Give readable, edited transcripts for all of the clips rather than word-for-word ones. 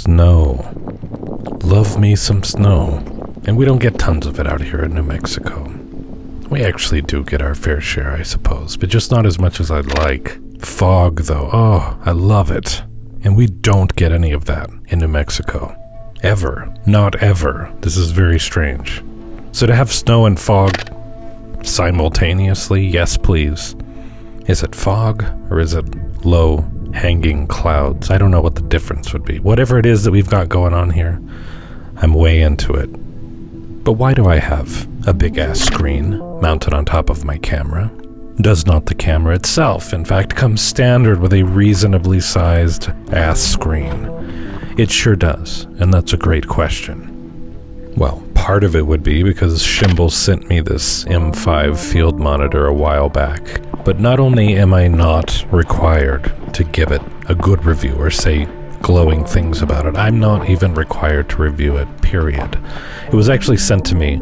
Snow. Love me some snow. And we don't get tons of it out here in New Mexico. We actually do get our fair share, I suppose, but just not as much as I'd like. Fog, though, oh, I love it. And we don't get any of that in New Mexico. Ever. Not ever. This is very strange. So to have snow and fog simultaneously, yes please. Is it fog or is it low hanging clouds? I don't know what the difference would be. Whatever it is that we've got going on here, I'm way into it. But why do I have a big ass screen mounted on top of my camera? Does not the camera itself, in fact, come standard with a reasonably sized ass screen? It sure does, and that's a great question. Well, part of it would be because Shimbol sent me this M5 field monitor a while back. But not only am I not required to give it a good review or say glowing things about it, I'm not even required to review it, period. It was actually sent to me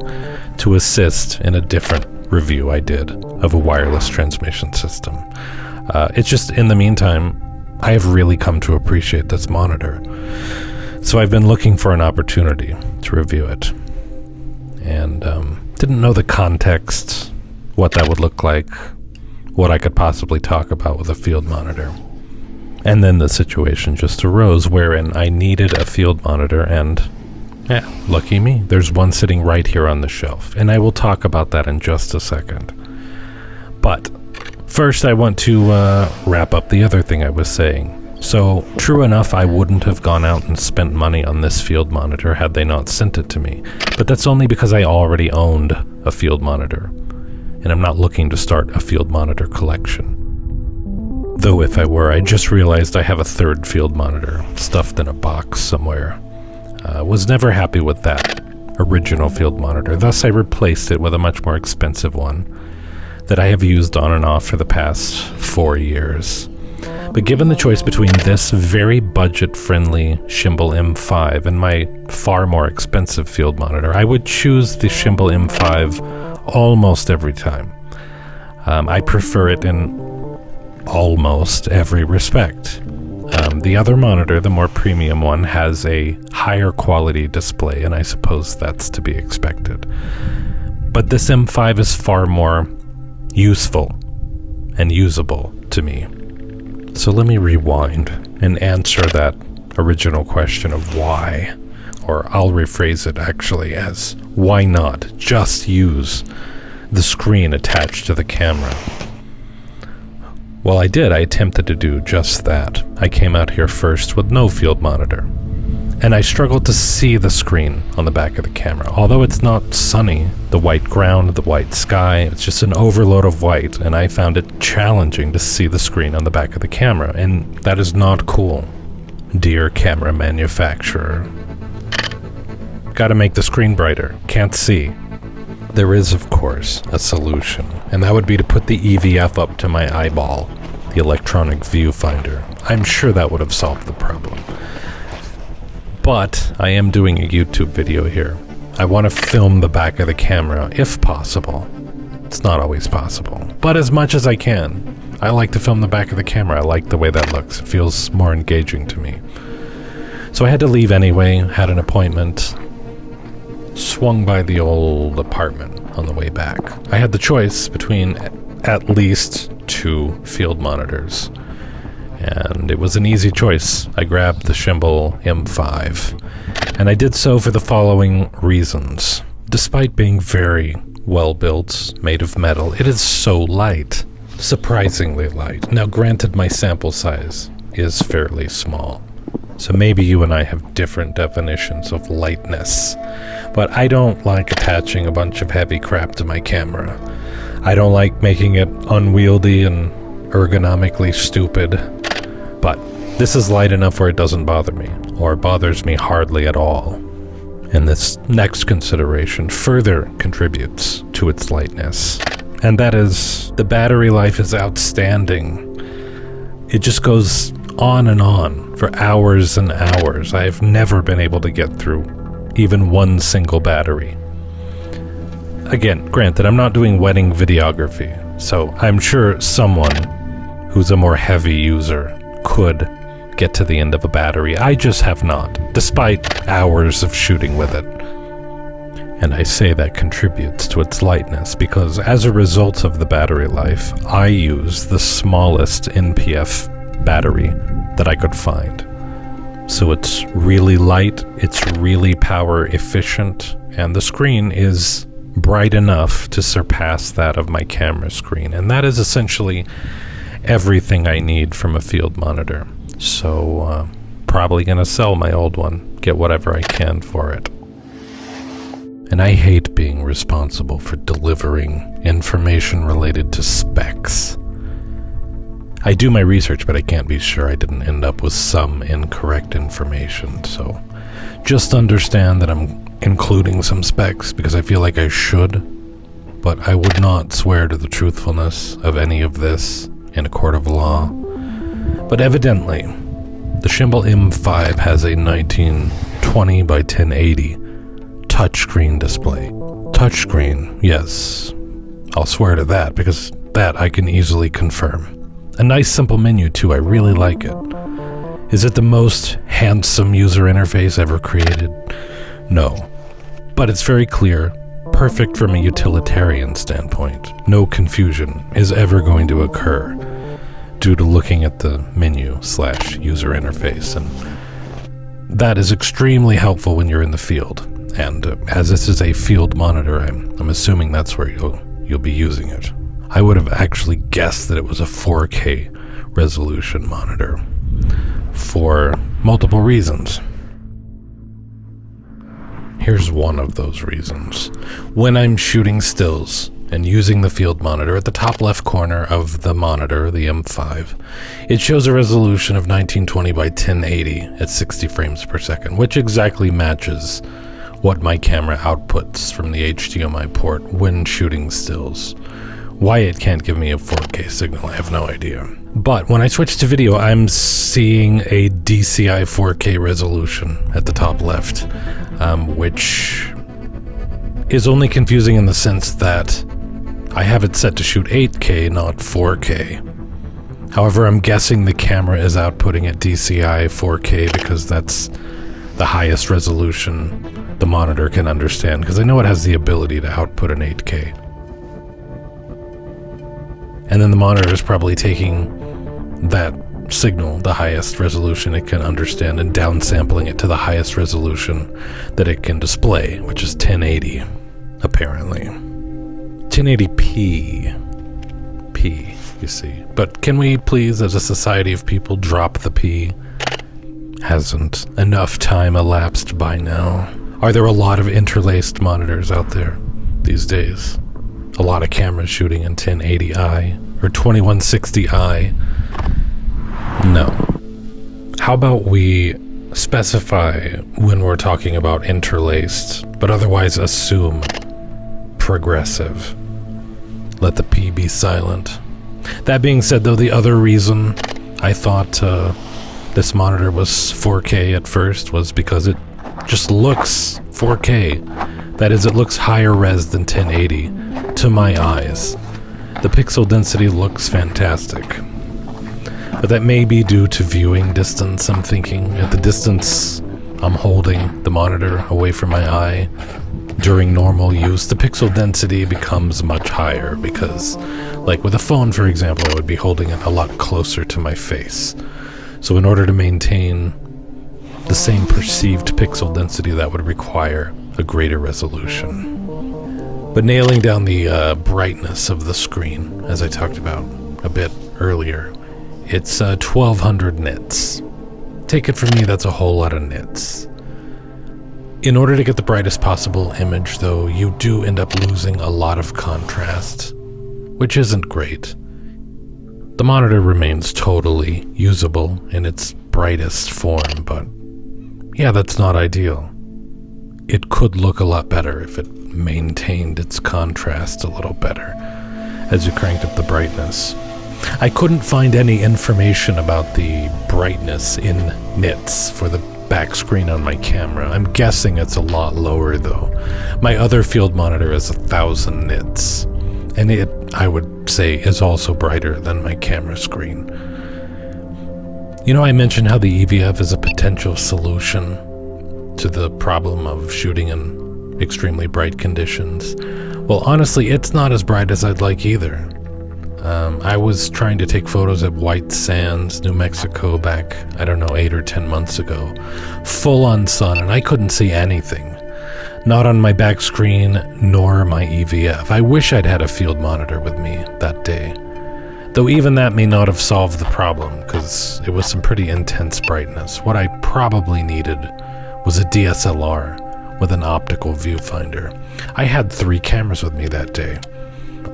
to assist in a different review I did of a wireless transmission system. It's just, in the meantime, I have really come to appreciate this monitor. So I've been looking for an opportunity to review it. And didn't know the context, what that would look like, what I could possibly talk about with a field monitor. And then the situation just arose wherein I needed a field monitor, and lucky me, there's one sitting right here on the shelf. And I will talk about that in just a second. But first I want to wrap up the other thing I was saying. So, true enough, I wouldn't have gone out and spent money on this field monitor had they not sent it to me. But that's only because I already owned a field monitor, and I'm not looking to start a field monitor collection. Though if I were, I just realized I have a third field monitor stuffed in a box somewhere. Was never happy with that original field monitor, thus I replaced it with a much more expensive one that I have used on and off for the past 4 years. But given the choice between this very budget-friendly Shimbol M5 and my far more expensive field monitor, I would choose the Shimbol M5 almost every time. I prefer it in almost every respect. The other monitor, the more premium one, has a higher quality display, and I suppose that's to be expected. But this M5 is far more useful and usable to me. So let me rewind and answer that original question of why, or I'll rephrase it actually as, why not just use the screen attached to the camera? Well, I did. I attempted to do just that. I came out here first with no field monitor, and I struggled to see the screen on the back of the camera. Although it's not sunny, the white ground, the white sky, it's just an overload of white, and I found it challenging to see the screen on the back of the camera, and that is not cool, dear camera manufacturer. Gotta make the screen brighter. Can't see. There is, of course, a solution, and that would be to put the EVF up to my eyeball, the electronic viewfinder. I'm sure that would have solved the problem. But I am doing a YouTube video here. I want to film the back of the camera, if possible. It's not always possible, but as much as I can. I like to film the back of the camera. I like the way that looks. It feels more engaging to me. So I had to leave anyway, had an appointment, swung by the old apartment on the way back. I had the choice between at least 2 field monitors, and it was an easy choice. I grabbed the Shimbol M5, and I did so for the following reasons. Despite being very well built, made of metal, it is so light, surprisingly light. Now granted, my sample size is fairly small, so maybe you and I have different definitions of lightness, but I don't like attaching a bunch of heavy crap to my camera. I don't like making it unwieldy and ergonomically stupid, but this is light enough where it doesn't bother me, or bothers me hardly at all. And this next consideration further contributes to its lightness, and that is the battery life is outstanding. It just goes on and on for hours and hours. I have never been able to get through even one single battery. Again, granted, I'm not doing wedding videography, so I'm sure someone who's a more heavy user could get to the end of a battery. I just have not, despite hours of shooting with it. And I say that contributes to its lightness because as a result of the battery life, I use the smallest NPF battery that I could find. So it's really light, it's really power efficient, and the screen is bright enough to surpass that of my camera screen. And that is essentially everything I need from a field monitor. So probably gonna sell my old one, get whatever I can for it. And I hate being responsible for delivering information related to specs. I do my research, but I can't be sure I didn't end up with some incorrect information. So just understand that I'm including some specs because I feel like I should, but I would not swear to the truthfulness of any of this in a court of law. But evidently, the Shimbol M5 has a 1920 by 1080 touchscreen display. Touchscreen, yes. I'll swear to that because that I can easily confirm. A nice simple menu too, I really like it. Is it the most handsome user interface ever created? No. But it's very clear, perfect from a utilitarian standpoint. No confusion is ever going to occur due to looking at the menu/user interface, and that is extremely helpful when you're in the field. And as this is a field monitor, I'm assuming that's where you'll be using it. I would have actually guessed that it was a 4K resolution monitor for multiple reasons. Here's one of those reasons. When I'm shooting stills and using the field monitor, at the top left corner of the monitor, the M5, it shows a resolution of 1920 by 1080 at 60 frames per second, which exactly matches what my camera outputs from the HDMI port when shooting stills. Why it can't give me a 4K signal, I have no idea. But when I switch to video, I'm seeing a DCI 4K resolution at the top left, which is only confusing in the sense that I have it set to shoot 8K, not 4K. However, I'm guessing the camera is outputting at DCI 4K because that's the highest resolution the monitor can understand, because I know it has the ability to output an 8K. And then the monitor is probably taking that signal, the highest resolution it can understand, and downsampling it to the highest resolution that it can display, which is 1080, apparently. 1080p. P, you see. But can we please, as a society of people, drop the P? Hasn't enough time elapsed by now? Are there a lot of interlaced monitors out there these days? A lot of cameras shooting in 1080i or 2160i? No. How about we specify when we're talking about interlaced, but otherwise assume progressive? Let the P be silent. That being said, though, the other reason I thought this monitor was 4K at first was because it just looks 4K. That is, it looks higher res than 1080 to my eyes. The pixel density looks fantastic. But that may be due to viewing distance, I'm thinking. At the distance I'm holding the monitor away from my eye during normal use, the pixel density becomes much higher because, like with a phone, for example, I would be holding it a lot closer to my face. So in order to maintain the same perceived pixel density, that would require a greater resolution. But nailing down the brightness of the screen, as I talked about a bit earlier, it's 1200 nits. Take it from me, that's a whole lot of nits. In order to get the brightest possible image, though, you do end up losing a lot of contrast, which isn't great. The monitor remains totally usable in its brightest form, but yeah, that's not ideal. It could look a lot better if it maintained its contrast a little better as you cranked up the brightness. I couldn't find any information about the brightness in nits for the back screen on my camera. I'm guessing it's a lot lower though. My other field monitor is 1000 nits, and it, I would say, is also brighter than my camera screen. You know, I mentioned how the EVF is a potential solution to the problem of shooting in extremely bright conditions. Well, honestly, it's not as bright as I'd like either. I was trying to take photos at White Sands, New Mexico back, 8 or 10 months ago. Full on sun, and I couldn't see anything. Not on my back screen, nor my EVF. I wish I'd had a field monitor with me that day. Though even that may not have solved the problem, because it was some pretty intense brightness. What I probably needed was a DSLR with an optical viewfinder. I had 3 cameras with me that day.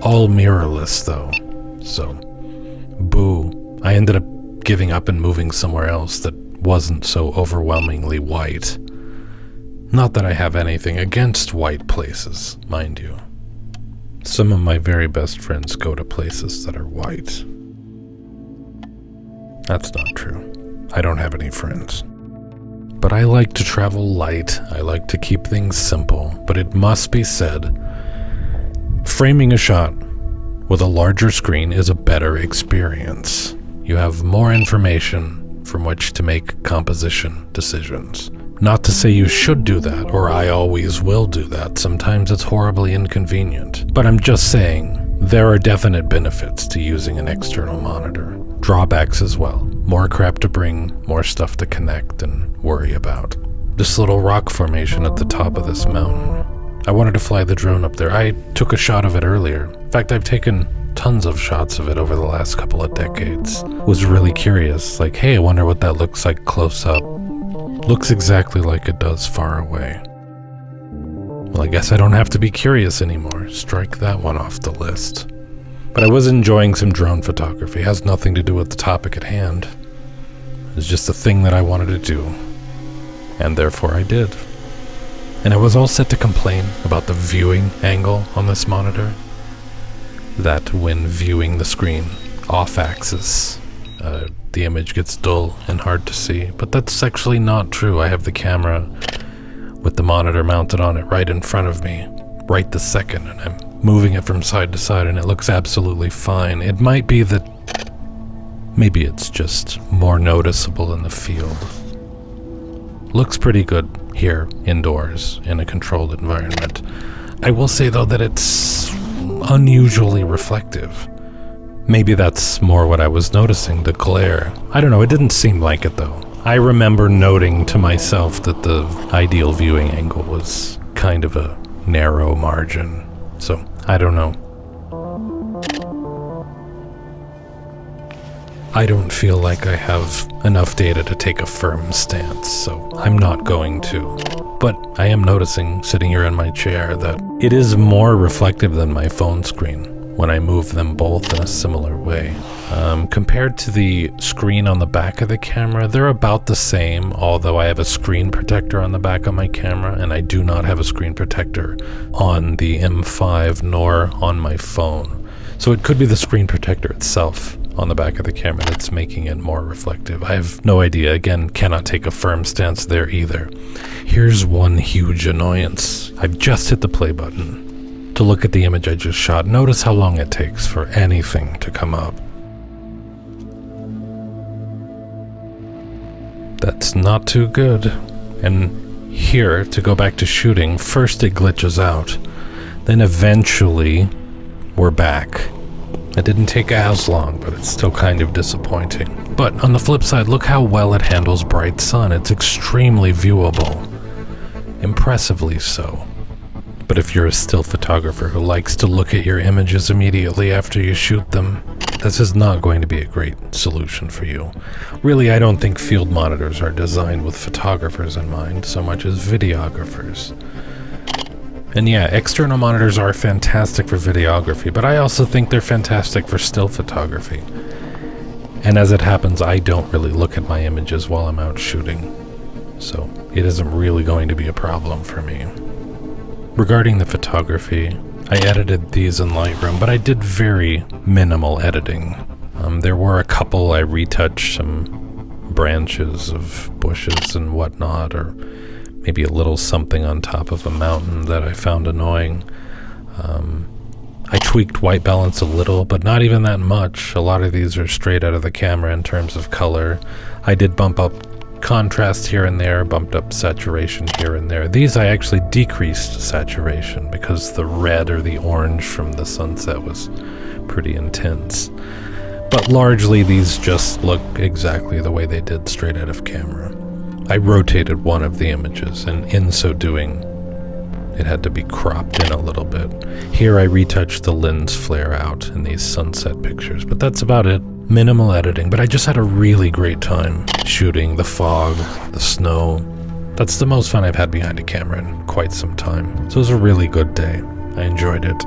All mirrorless, though. So, boo. I ended up giving up and moving somewhere else that wasn't so overwhelmingly white. Not that I have anything against white places, mind you. Some of my very best friends go to places that are white. That's not true. I don't have any friends. But I like to travel light. I like to keep things simple. But it must be said, framing a shot with a larger screen is a better experience. You have more information from which to make composition decisions. Not to say you should do that, or I always will do that. Sometimes it's horribly inconvenient. But I'm just saying, there are definite benefits to using an external monitor. Drawbacks as well. More crap to bring, more stuff to connect and worry about. This little rock formation at the top of this mountain. I wanted to fly the drone up there. I took a shot of it earlier. In fact, I've taken tons of shots of it over the last couple of decades. Was really curious, like, hey, I wonder what that looks like close up. Looks exactly like it does far away. Well, I guess I don't have to be curious anymore. Strike that one off the list. But I was enjoying some drone photography. It has nothing to do with the topic at hand. It's just a thing that I wanted to do. And therefore I did. And I was all set to complain about the viewing angle on this monitor. That when viewing the screen off-axis, the image gets dull and hard to see. But that's actually not true. I have the camera with the monitor mounted on it right in front of me, right this second, and I'm moving it from side to side, and it looks absolutely fine. It might be that maybe it's just more noticeable in the field. Looks pretty good here, indoors, in a controlled environment. I will say, though, that it's unusually reflective. Maybe that's more what I was noticing, the glare. I don't know, it didn't seem like it, though. I remember noting to myself that the ideal viewing angle was kind of a narrow margin. So, I don't know. I don't feel like I have enough data to take a firm stance, so I'm not going to. But I am noticing, sitting here in my chair, that it is more reflective than my phone screen when I move them both in a similar way. Compared to the screen on the back of the camera, they're about the same, although I have a screen protector on the back of my camera, and I do not have a screen protector on the M5 nor on my phone. So it could be the screen protector itself on the back of the camera that's making it more reflective. I have no idea. Again, cannot take a firm stance there either. Here's one huge annoyance. I've just hit the play button to look at the image I just shot. Notice how long it takes for anything to come up. That's not too good. And here, to go back to shooting, first it glitches out. Then eventually, we're back. It didn't take as long, but it's still kind of disappointing. But on the flip side, look how well it handles bright sun. It's extremely viewable. Impressively so. But if you're a still photographer who likes to look at your images immediately after you shoot them, this is not going to be a great solution for you. Really, I don't think field monitors are designed with photographers in mind so much as videographers. And yeah, external monitors are fantastic for videography, but I also think they're fantastic for still photography. And as it happens, I don't really look at my images while I'm out shooting, so it isn't really going to be a problem for me. Regarding the photography, I edited these in Lightroom, but I did very minimal editing. There were a couple I retouched, some branches of bushes and whatnot, or maybe a little something on top of a mountain that I found annoying. I tweaked white balance a little, but not even that much. A lot of these are straight out of the camera in terms of color. I did bump up contrast here and there, bumped up saturation here and there. These I actually decreased saturation because the red or the orange from the sunset was pretty intense. But largely these just look exactly the way they did straight out of camera. I rotated one of the images, and in so doing, it had to be cropped in a little bit. Here I retouched the lens flare out in these sunset pictures, but that's about it. Minimal editing, but I just had a really great time shooting the fog, the snow. That's the most fun I've had behind a camera in quite some time. So it was a really good day. I enjoyed it.